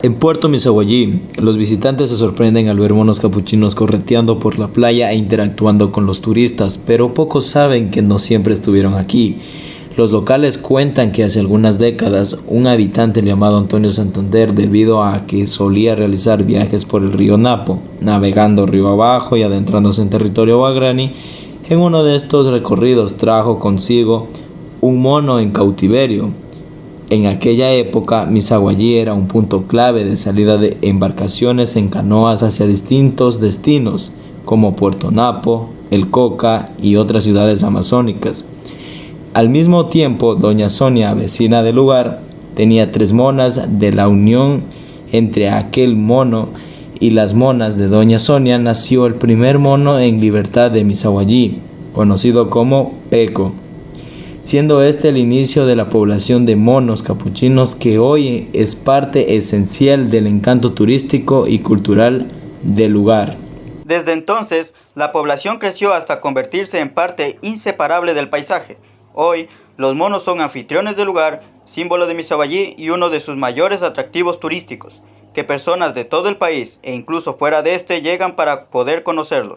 En Puerto Misaguallí, los visitantes se sorprenden al ver monos capuchinos correteando por la playa e interactuando con los turistas, pero pocos saben que no siempre estuvieron aquí. Los locales cuentan que hace algunas décadas un habitante llamado Antonio Santander, debido a que solía realizar viajes por el río Napo, navegando río abajo y adentrándose en territorio bagrani, en uno de estos recorridos trajo consigo un mono en cautiverio. En aquella época, Misaguallí era un punto clave de salida de embarcaciones en canoas hacia distintos destinos, como Puerto Napo, El Coca y otras ciudades amazónicas. Al mismo tiempo, doña Sonia, vecina del lugar, tenía 3 monas. De la unión entre aquel mono y las monas de doña Sonia nació el primer mono en libertad de Misaguallí, conocido como Peco, siendo este el inicio de la población de monos capuchinos que hoy es parte esencial del encanto turístico y cultural del lugar. Desde entonces, la población creció hasta convertirse en parte inseparable del paisaje. Hoy, los monos son anfitriones del lugar, símbolo de Misaguallí y uno de sus mayores atractivos turísticos, que personas de todo el país e incluso fuera de este llegan para poder conocerlos.